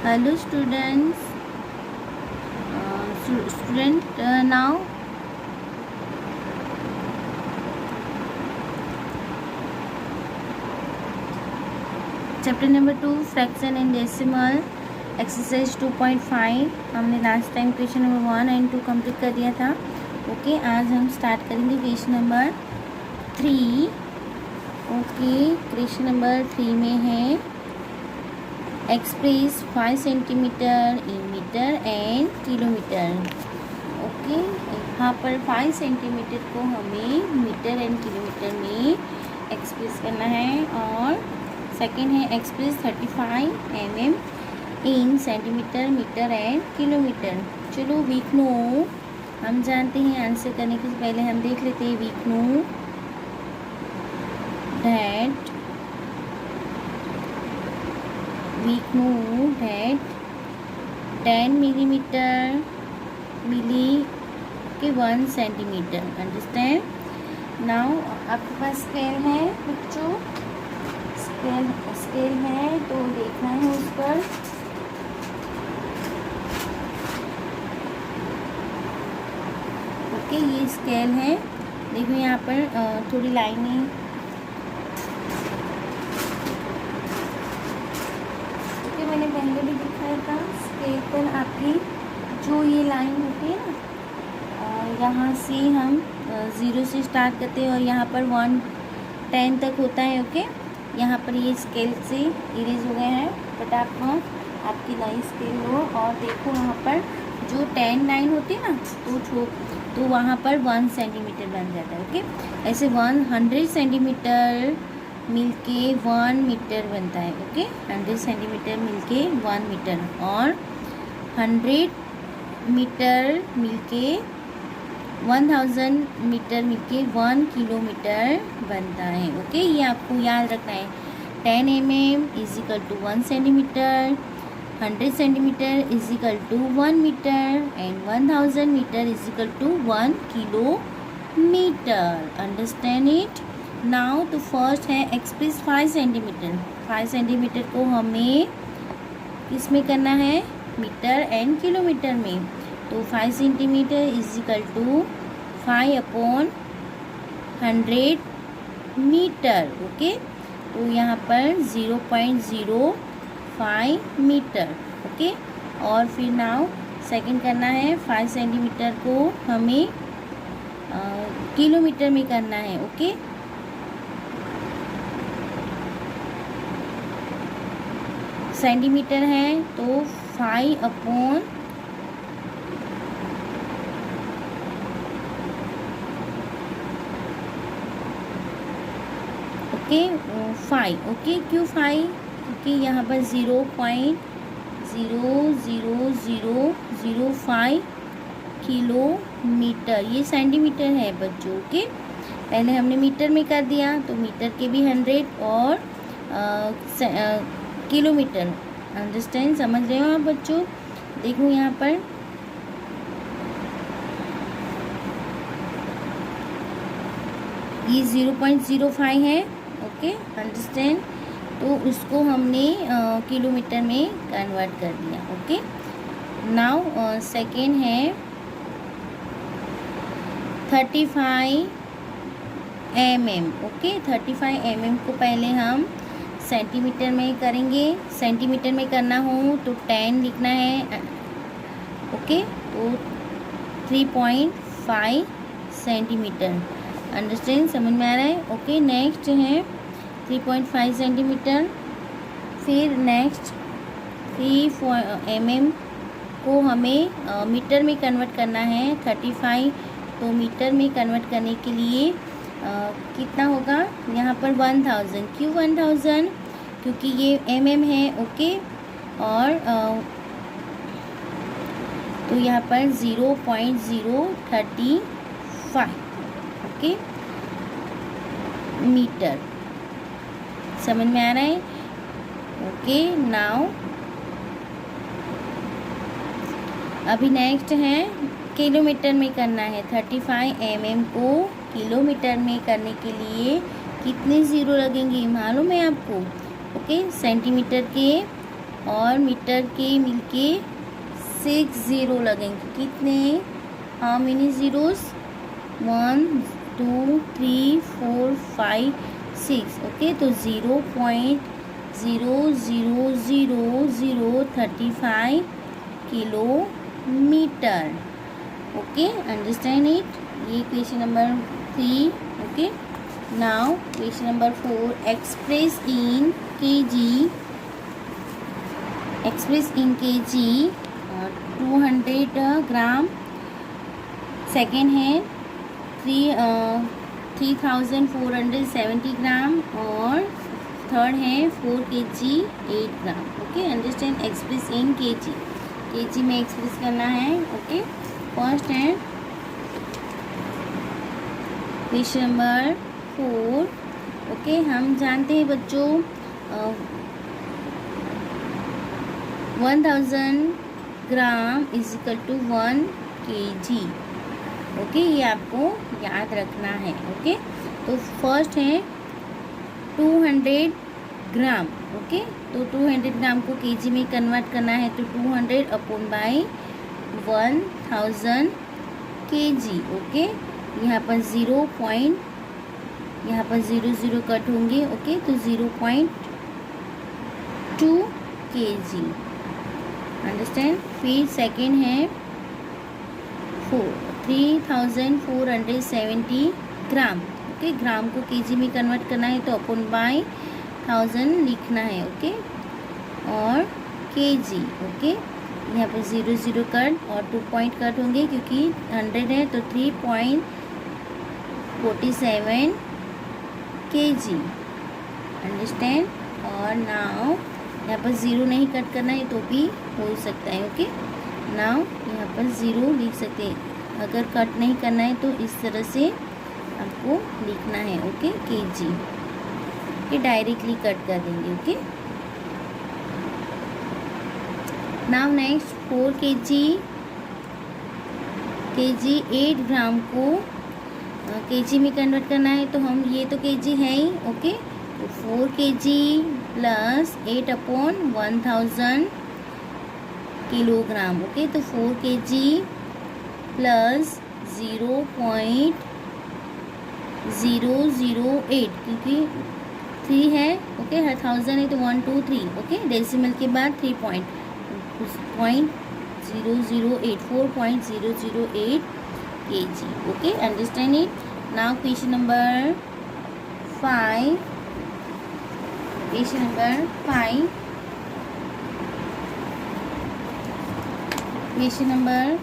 Hello students. Now chapter number 2 fraction and decimal exercise 2.5 हमने last time question number 1 and 2 complete कर दिया था. Okay, आज हम स्टार्ट करेंगे question number 3. Okay, question number 3 में है express 5 centimetre in metre and kilometre. Okay, यहाँ पर 5 सेंटीमीटर को हमें मीटर एंड किलोमीटर में एक्सप्रेस करना है और सेकेंड है express 35 mm in centimetre metre and kilometre. चलो वीक नो हम जानते हैं. आंसर करने के पहले हम देख लेते हैं वीक नो दैट 10 मिलीमीटर मिली के 1 सेंटीमीटर. अंडरस्टैंड. नाउ आपके पास स्केल है बच्चों, स्केल है तो देखना है उस पर. ओके, ये स्केल है. देखो यहाँ पर थोड़ी लाइनें मैंने पहले भी दिखाया था. स्केल पर आपकी जो ये लाइन होती है ना, यहाँ से हम 0 से स्टार्ट करते हैं और यहाँ पर 1-10 तक होता है. ओके, यहाँ पर ये स्केल से इरेज हो गए हैं. फटाफट आपकी नई स्केल लो और देखो यहाँ पर जो 10 लाइन होती है ना, तो वहाँ पर 1 सेंटीमीटर बन जाता है. ओके, ऐसे 100 सेंटीमीटर मिलके 1 मीटर बनता है. ओके, 100 सेंटीमीटर मिलके 1 मीटर और 100 मीटर मिलके 1000 मीटर मिलके 1 किलोमीटर बनता है. ओके, ये आपको याद रखना है. 10 mm is equal to 1 centimetre, 100 centimetre is equal to 1 metre and 1000 metre is equal to 1 kilometre. Understand it. Now तो फर्स्ट है एक्सप्रेस 5 सेंटीमीटर. 5 सेंटीमीटर को हमें किस में करना है? मीटर एंड किलोमीटर में. तो 5 centimetre is equal to 5/100 metre. Okay, तो यहाँ पर 0.05 मीटर. ओके, और फिर नाउ सेकंड करना है 5 सेंटीमीटर को हमें किलोमीटर में करना है. ओके, सेंटीमीटर है तो 5/5. ओके, क्यों 5? क्योंकि यहाँ पर 0.00005 किलोमीटर ये सेंटीमीटर है बच्चों. ओके, पहले हमने मीटर में कर दिया तो मीटर के भी 100 और किलोमीटर. अंडरस्टैंड, समझ रहे हो आप बच्चों? देखो यहाँ पर ये 0.05 है. Okay, understand. तो उसको हमने किलोमीटर में कन्वर्ट कर दिया. ओके, नाउ सेकेंड है 35 mm. ओके, 35 mm को पहले हम सेंटीमीटर में करेंगे. सेंटीमीटर में करना हो तो 10 लिखना है. ओके, तो 3.5 सेंटीमीटर. अंडरस्टैंड, समझ में आ रहा है? ओके, नेक्स्ट है 3.5 सेंटीमीटर. फिर नेक्स्ट 3 mm को हमें मीटर में कन्वर्ट करना है. 35 तो मीटर में कन्वर्ट करने के लिए कितना होगा? यहाँ पर 1000. क्यों 1000? क्योंकि ये mm है. ओके, और तो यहाँ पर 0.035. Okay, metre. समझ में आ रहा है? ओके, नाउ अभी नेक्स्ट है किलोमीटर में करना है. 35 mm को किलोमीटर में करने के लिए कितने ज़ीरो लगेंगे मालूम है आपको? ओके, सेंटीमीटर के और मीटर के मिलके 6 ज़ीरो लगेंगे। कितने? How many zeros? 1 2 3 4 5 6। ओके, तो 0.0000035 किलोमीटर। Okay, understand it. ये question number 3। Okay, now question number 4, express in KG 200 gram. Second है 3470 ग्राम और थर्ड है 4 kg 8 gram. Okay, understand. Express in KG में एक्सप्रेस करना है। ओके, फर्स्ट है question number 4। Okay, हम जानते हैं बच्चों 1000 gram is equal to 1 kg। Okay, ये आपको याद रखना है। ओके, तो फर्स्ट है 200 ग्राम। ओके, तो 200 ग्राम को केजी में कन्वर्ट करना है, तो 200 अपॉन बाई 1000 kg। ओके, यहाँ पर 0 कट होंगे। ओके, तो 0.2 kg। अंडरस्टैंड। फिर सेकेंड है 3470 ग्राम। ओके, ग्राम को केजी में कन्वर्ट करना है, तो अपॉन बाई 1000 लिखना है। ओके, और केजी। ओके, यहाँ पर 0 कट और 2 पॉइंट कट होंगे क्योंकि 100 है, तो 3.47 kg। अंडरस्टैंड। और नाउ यहाँ पर 0 नहीं कट करना है तो भी हो सकता है। ओके, नाउ यहाँ पर 0 लिख सकते हैं। अगर कट नहीं करना है तो इस तरह से आपको लिखना है। ओके, kg ये डायरेक्टली कट कर देंगे। ओके, नाउ नेक्स्ट 4 kg 8 ग्राम को केजी में कन्वर्ट करना है, तो हम ये तो केजी है ही। ओके, तो 4 kg plus 8 upon 1000 kilogram. Okay, तो 4 kg प्लस 0.008 क्योंकि 3 है। ओके, हर 1000 है तो 1 2 3। ओके, डेसिमल के बाद 3 point 4.008 kg। Okay, understand it. Now question number 5। Question number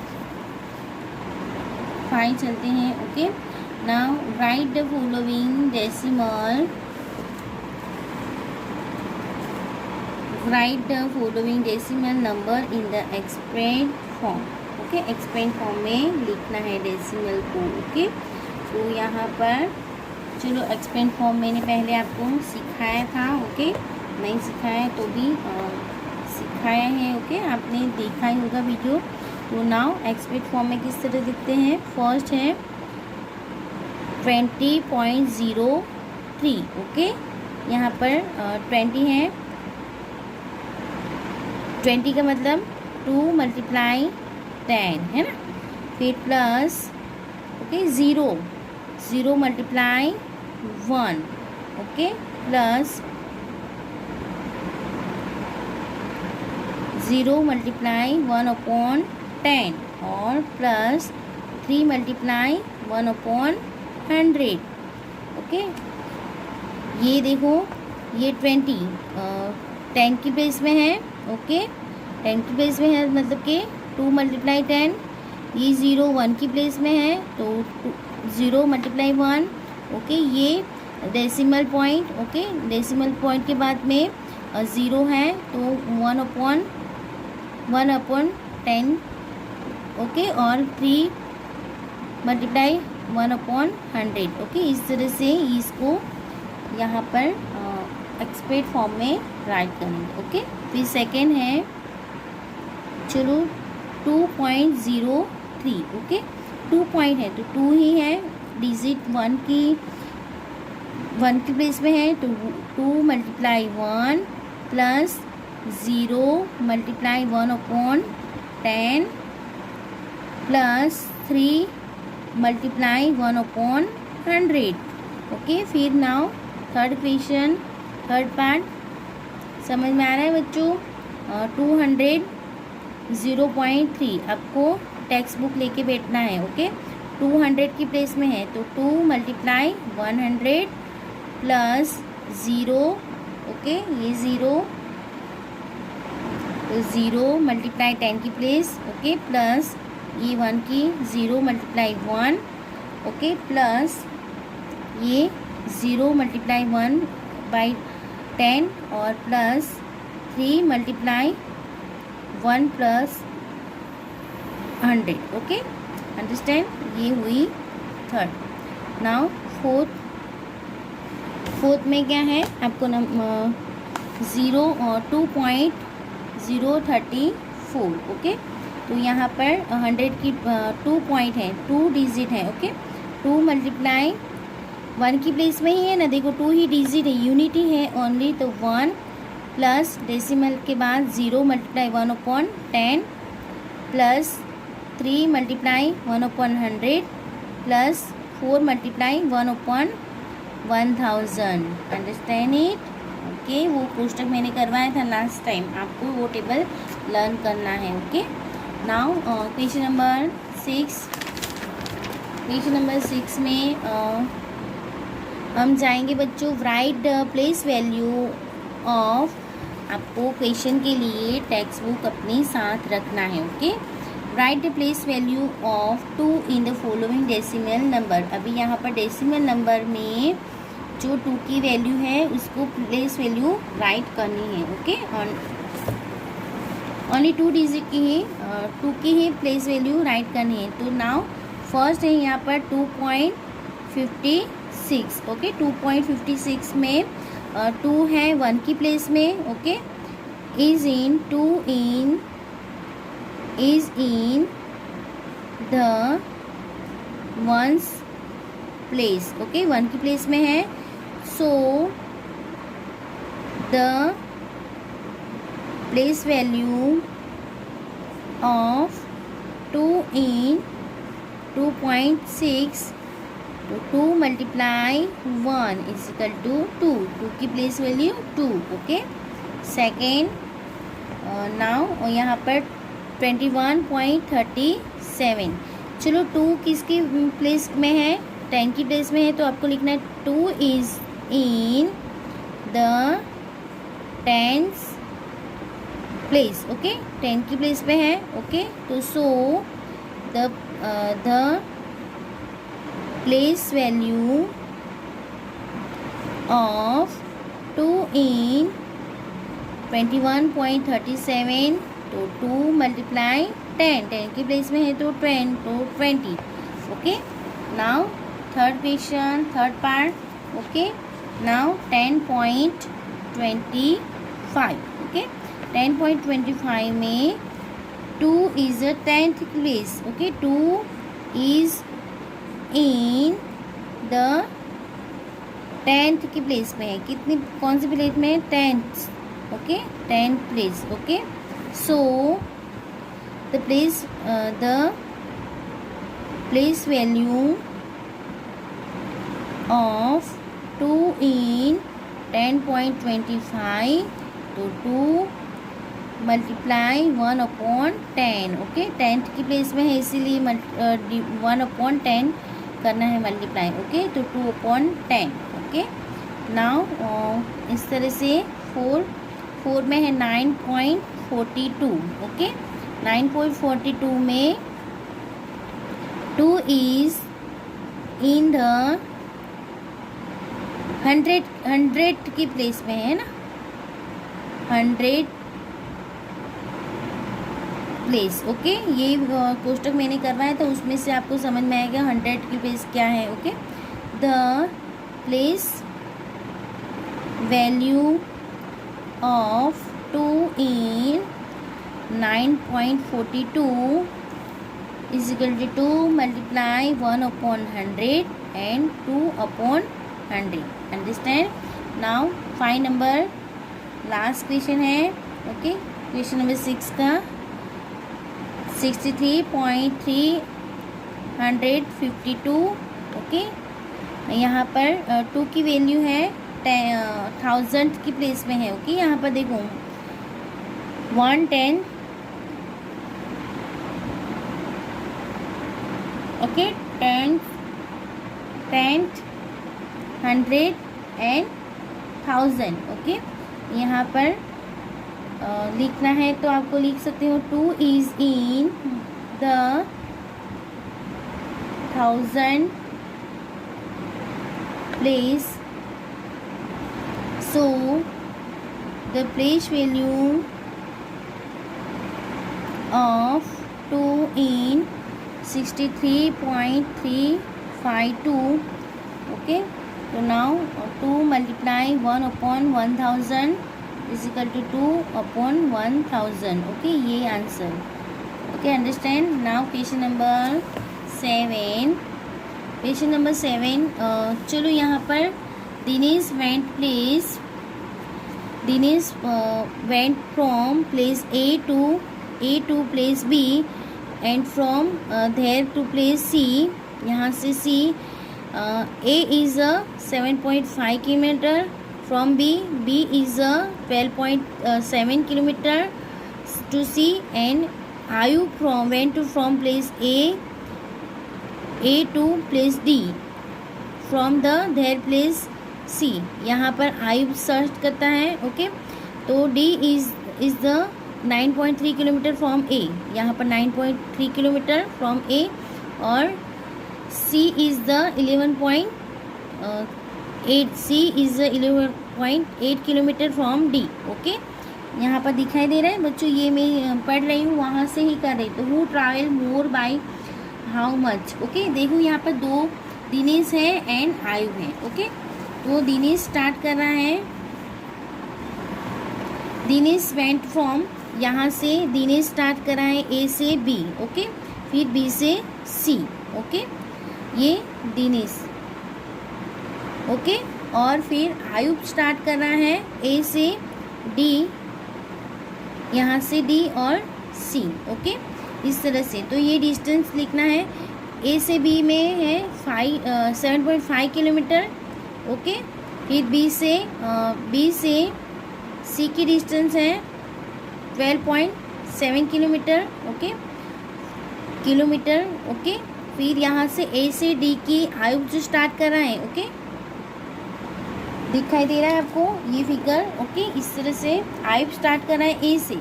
5 चलते हैं। Okay, now right the following decimal number in the expand form. Okay, expand form में लिखना है डेसिमल को। ओके, तो यहाँ पर चलो एक्सपेंड फॉर्म मैंने पहले आपको सिखाया था। ओके, नहीं सिखाया तो भी सिखाया है। ओके, आपने देखा ही होगा वीडियो। तो नाउ एक्सपेंड फॉर्म में किस तरह दिखते हैं। फर्स्ट है 20.03। ओके, यहाँ पर 20 है। 20 का मतलब 2 × 10 है ना। फिर प्लस ओके 0 × 1। ओके, प्लस 0 × 1/10 और प्लस 3 × 1/100। ओके, ये देखो ये 20 10 की प्लेस में है। ओके, 10 की प्लेस में है मतलब कि 2 × 10। ये 0 1 की प्लेस में है तो 0 × 1। ओके, ये decimal point. Okay, decimal point के बाद में 0 है तो 1/10। ओके, और 3 × 1/100। ओके, इस तरह से इसको यहाँ पर एक्सपेंड फॉर्म में राइट करेंगे। ओके, फिर सेकेंड है चलो 2.03। ओके, 2 पॉइंट है तो 2 ही है। डिजिट 1 की प्लेस में है तो 2 × 1 plus 0 multiply 1/10 plus 3 multiply 1/100। Okay, फिर now third question, third part समझ में आ रहा है बच्चों? 200 0.3 आपको टेक्स्ट बुक लेके बैठना है। ओके, 200 की प्लेस में है तो 2 मल्टीप्लाई 100 प्लस 0। ओके, ये 0 तो 0 मल्टीप्लाई 10 की प्लेस। ओके, प्लस ये 1 की 0 मल्टीप्लाई 1। ओके, प्लस ये 0 मल्टीप्लाई 1/10 और plus 3 multiply 1 plus 100। Okay, understand? ये हुई थर्ड। नाउ फोर्थ में क्या है आपको 0 और 2.034। ओके, तो यहाँ पर 100 की 2 पॉइंट है, 2 डिजिट है। ओके, 2 मल्टीप्लाई 1 की प्लेस में ही है ना, देखो 2 ही डिजिट है, यूनिटी है ओनली, तो 1 प्लस डेसिमल के बाद 0 multiply 1/10 plus 3 multiply 1/100 plus 4 multiply 1/1000। Understand it? Okay, वो कोष्टक मैंने करवाया था लास्ट टाइम, आपको वो टेबल लर्न करना है। Okay, now question number 6। Question number 6 में हम जाएंगे बच्चों, right the place value of. आपको क्वेश्चन के लिए टेक्स्ट बुक अपने साथ रखना है। Okay, right the place value of 2 in the following decimal number. अभी यहाँ पर डेसिमल नंबर में जो 2 की वैल्यू है उसको प्लेस वैल्यू राइट करनी है। ओके, ओनली 2 डिजिट की ही 2 की ही प्लेस वैल्यू राइट करनी है। तो नाउ फर्स्ट है यहाँ पर 2.56। ओके, 2.56 में 2 है 1 की प्लेस में। Okay, is in the ones place. Okay, 1 की प्लेस में है, so the place value of 2 इन 2.6 तो 2 मल्टीप्लाई 1 इज इक्वल टू 2। 2 की place value 2। Okay, second now यहाँ पर 21.37। चलो 2 किसकी प्लेस में है? 10 की प्लेस में है, तो आपको लिखना है 2 is in the 10th place. Okay, 10 की प्लेस पे है। ओके, तो so the place value of 2 इन 21.37 तो 2 मल्टीप्लाई 10। 10 की प्लेस में है तो 20। Okay, now third question, third part. Okay, now 10.25। Okay, 10.25 में 2 is the 10th place. Okay, 2 is in the 10th की प्लेस में है। कितनी, कौन सी प्लेस में है? 10th। Okay, 10th place. Okay, so the place value of 2 इन 10.25 तो 2 मल्टीप्लाई 1/10। ओके, 10th की प्लेस में है इसीलिए 1/10 करना है मल्टीप्लाई। ओके, तो 2/10। ओके, नाउ इस तरह से 4 में है 9.42। ओके, 9.42 में 2 इज इन द 100 की प्लेस में है ना, 100 प्लेस। ओके, ये कोष्टक मैंने करवाया था, उसमें से आपको समझ में आएगा 100 की प्लेस क्या है। Okay, the place value of 2 in 9.42 is equal to 2 multiply 1/100 and 2/100. Understand? Now 5 number last question है ओके, क्वेश्चन नंबर 6 का 63.352, ओके। यहाँ पर 2 की वैल्यू है 1000 की प्लेस में है, ओके। यहाँ पर देखो 110, ओके, 10, 100 एंड 1000, ओके। यहाँ पर लिखना है तो आपको लिख सकते हो 2 is in the 1000 place, so the place value of 2 in 63.352, okay. So now 2 multiply 1 upon 1000 is equal to 2 upon 1000, okay, ये answer, okay, understand. now question number 7, question number 7, चलो यहाँ पर Dinesh went from place A to place B and from there to place C, यहाँ से C, A is 7.5 kilometre from B is 12.7 kilometre to C and Ayu went from place A to place D from there place C, यहाँ पर आयु search करता है, okay. तो D is the 9.3 kilometre from A, यहाँ पर 9.3 किलोमीटर फ्रॉम A, और C is the 11.8 kilometre from D, okay. यहाँ पर दिखाई दे रहा है बच्चों, ये मैं पढ़ रही हूँ, वहाँ से ही कर रही। तो who travel more by how much, okay. देखो यहाँ पर 2 दिनेश है एंड आयु है, ओके। तो दिनेश स्टार्ट कर रहा है, दिनेश वेंट फ्रॉम, यहाँ से दिनेश स्टार्ट कर रहा है A से B, ओके, फिर B से C, ओके, ये दिनेश, ओके। और फिर आयुब स्टार्ट कर रहा है A से D, यहाँ से D और C, ओके, इस तरह से। तो ये डिस्टेंस लिखना है, A से B में है 7.5 किलोमीटर, ओके। फिर B से C की डिस्टेंस है 12.7 किलोमीटर, ओके, ओके। फिर यहाँ से A से D की आयु जो स्टार्ट कर रहा है, ओके, दिखाई दे रहा है आपको ये फिगर, ओके। इस तरह से आयु स्टार्ट कर रहा है A से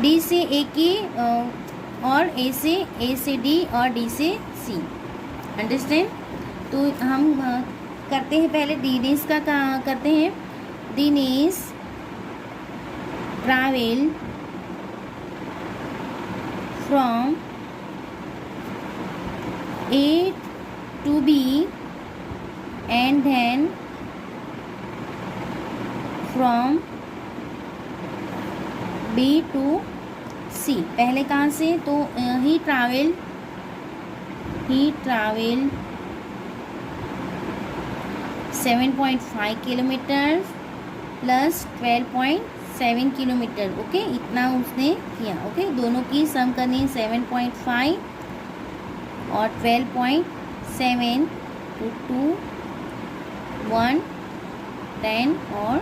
D से A की, और A से D और D से C, अंडरस्टैंड। तो हम करते हैं पहले दिनेश का करते हैं। Dinesh travel from A to B and then from B to C। पहले कहाँ से, तो he travel 7.5 kilometre plus 12.7 kilometre, okay, इतना उसने किया, ओके। दोनों की सम करनी है 7.5 और 12.7 तो 2, 1, 10 और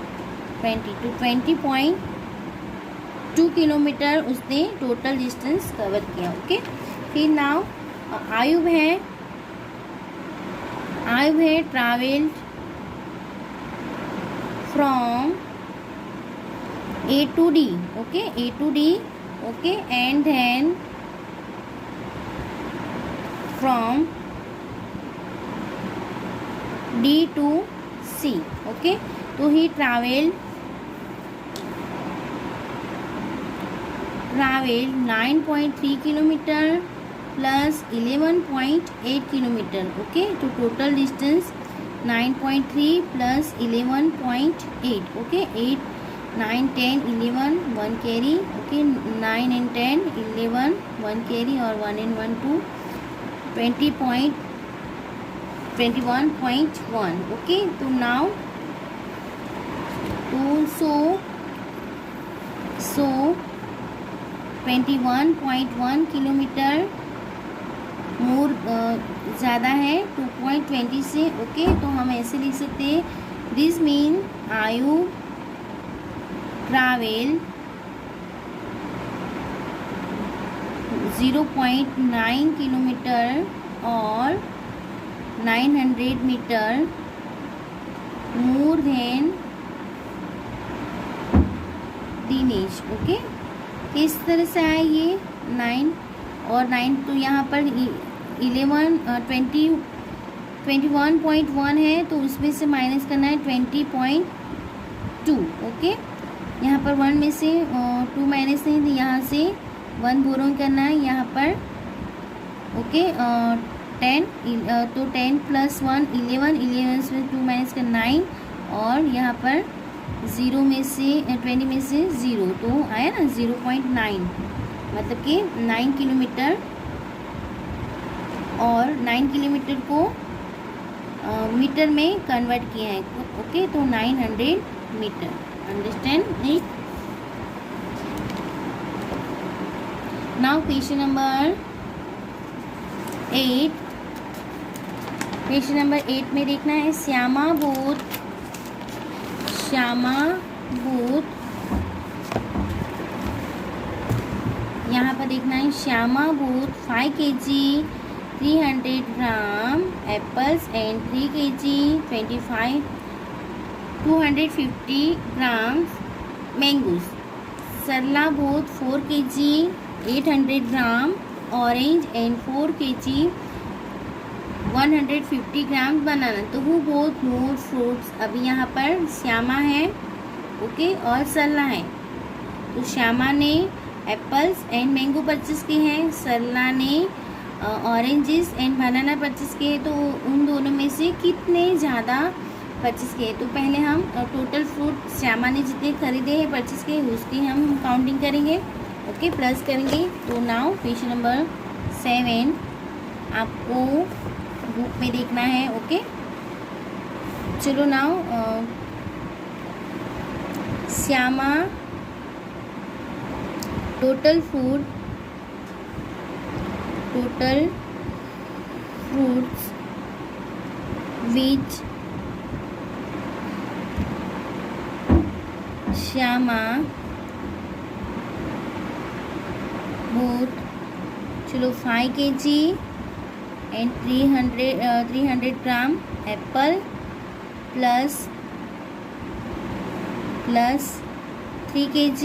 20 तो 20.2 किलोमीटर उसने टोटल डिस्टेंस कवर किया, ओके। फिर नाउ आयुब है travelled from A to D, okay, A to D, okay, and then from D to C, okay। तो he traveled 9.3 kilometre plus 11.8 kilometre, okay. तो total distance 9.3 plus 11.8, okay. 8, 9, 10, 11, 1 carry, okay. 9 and 10, 11, 1 carry और 1 and 1 2, 21.1, okay. तो now तो सो 21.1 kilometre मोर ज़्यादा है 2.20 से। Okay, तो हम ऐसे लिख सकते हैं, दिस मीन आयु ट्रैवल 0.9 किलोमीटर और 900 metre more than Dinesh. Okay, किस तरह से आया ये 9 और 9, तो यहाँ पर 21.1 है, तो उसमें से माइनस करना है 20.2। ओके, यहाँ पर 1 में से 2 माइनस नहीं, तो यहाँ से 1 बोरोइंग करना है यहाँ पर। ओके, 10, तो 10 + 1 11 से 2 माइनस कर 9, और यहाँ पर 0 में से 20 में से 0, तो आया ना 0.9, मतलब कि 9 किलोमीटर, और 9 किलोमीटर को मीटर में कन्वर्ट किया है। ओके, तो 900 metre. Understand it? Now question number 8। Question number 8 में देखना है, श्यामा बोध यहाँ पर देखना है, Shyama bought 5 kg 300 gram apples and 3 kg 250 gram mangoes. Sarla bought 4 kg 800 gram orange and 4 kg 150 gram banana. तो वो बोथ मोर फ्रूट्स, अभी यहाँ पर श्यामा है, ओके, और सरला है। तो श्यामा ने एप्पल्स एंड मैंगो परचेस किए हैं, सरला ने ऑरेंजेस एंड बनाना परचेस किए, तो उन दोनों में से कितने ज़्यादा परचेस किए। तो पहले हम टोटल फ्रूट श्यामा ने जितने खरीदे हैं परचेस किए उसकी हम काउंटिंग करेंगे। ओके, प्लस करेंगे। तो नाउ क्वेश्चन नंबर 7 आपको बुक में देखना है। ओके, चलो नाउ श्यामा टोटल फ्रूट्स विच श्यामा बोथ, चलो 5 kg and 300 gram Apple plus 3 kg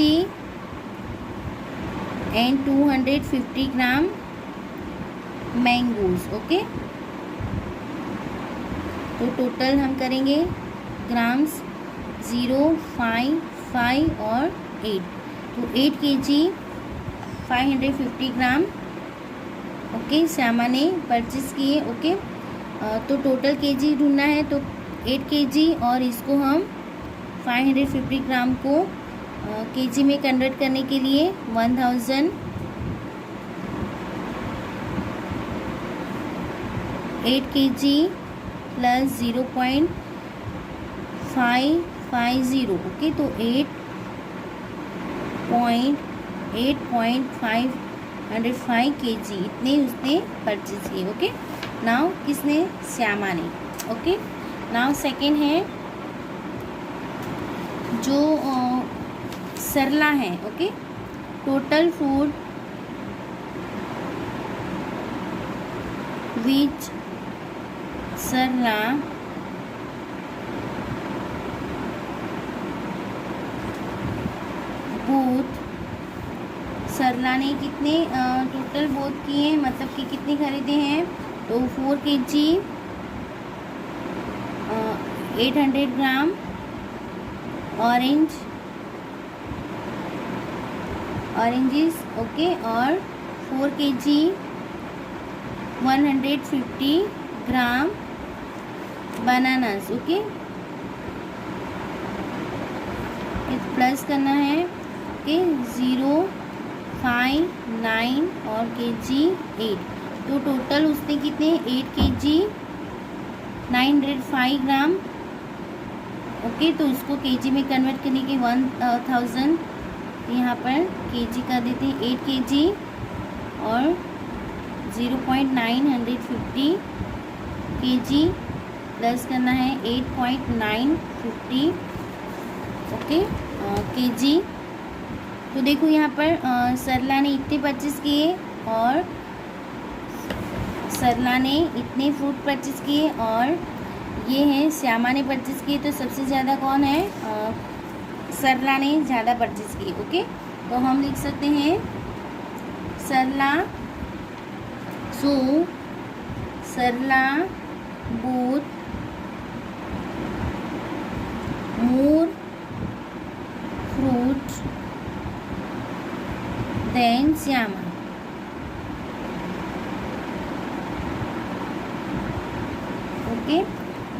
and 250 gram mangoes. Okay, तो टोटल हम करेंगे ग्राम्स 0, 5, 5 और 8, तो 8 kg 550 ग्राम ओके श्यामा ने परचेस किए। ओके, तो टोटल केजी ढूंढना है, तो 8 kg और इसको हम 550 ग्राम को केजी में कन्वर्ट करने के लिए 1000 8 kg प्लस 0.550। ओके, तो 8.505 kg इतने उसने परचेज किए। ओके, नाउ किसने? श्यामा ने। ओके, नाउ सेकेंड है जो सरला है। Okay, total food which Sarla both, Sarla ने कितने टोटल बोथ किए हैं, मतलब कि कितने खरीदे हैं, तो 4 kg 800 ग्राम ऑरेंजेस। ओके, और 4 kg 150 ग्राम बनानास। ओके, प्लस करना है कि 0, 5, 9 और kg 8, तो टोटल उसने कितने 8 kg 905 ग्राम ओके, तो उसको केजी में कन्वर्ट करने के 1000 यहाँ पर केजी कर देते हैं 8 kg और 0.950 kg प्लस करना है 8.950 ओके केजी। तो देखो यहाँ पर सरला ने इतने परचेज़ किए और सरला ने इतने फ्रूट परचेज़ किए और ये है श्यामा ने परचेज़ किए। तो सबसे ज़्यादा कौन है? सरला ने ज़्यादा परचेज़ किए। ओके, तो हम लिख सकते हैं Sarla, so Sarla bought more fruit than Shyama. Okay,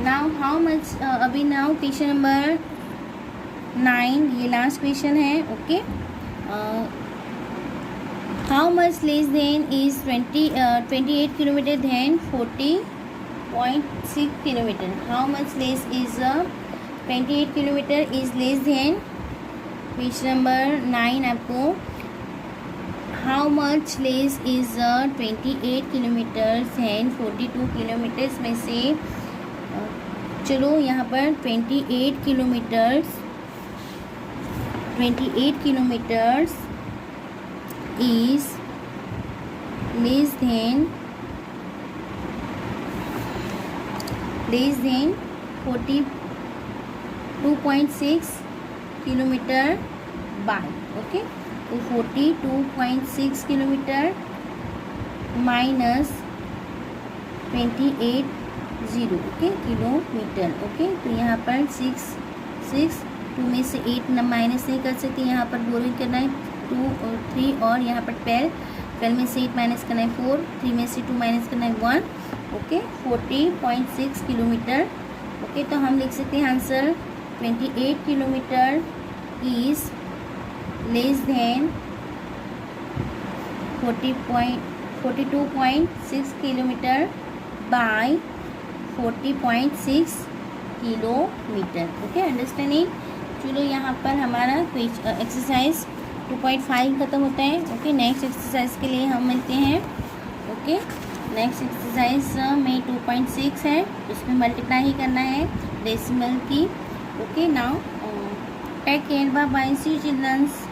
now how much, अभी नाउ क्वेश्चन नंबर 9, ये लास्ट क्वेश्चन है। Okay, how much less than is 28 kilometre than 40.6 kilometre. How much less is 28 kilometre is less than, question number 9 आपको how much less is 28 kilometres and 42 kilometres में से चलो यहाँ पर 28 kilometres is less than 42.6 kilometre bye. Okay, तो 42.6 kilometre minus 28 okay kilometre. Okay, तो यहाँ पर 6 2 में से 8 माइनस नहीं कर सकते, यहाँ पर बोरिंग करना है 2 और 3 और यहाँ पर 12 में से 8 माइनस करना है 4, 3 में से 2 माइनस करना है 1। Okay, 40.6 kilometre. ओके, तो हम लिख सकते हैं answer 28 kilometre is less than 42.6 kilometre bye 40.6 kilometre. Okay, understanding. चलो यहाँ पर हमारा एक्सरसाइज 2.5 खत्म होता है। ओके, नेक्स्ट एक्सरसाइज के लिए हम मिलते हैं। ओके, नेक्स्ट एक्सरसाइज में 2.6 है, उसमें मल्टीप्लाई ही करना है डेसिमल की। Okay, now take care, bye bye, see you children's.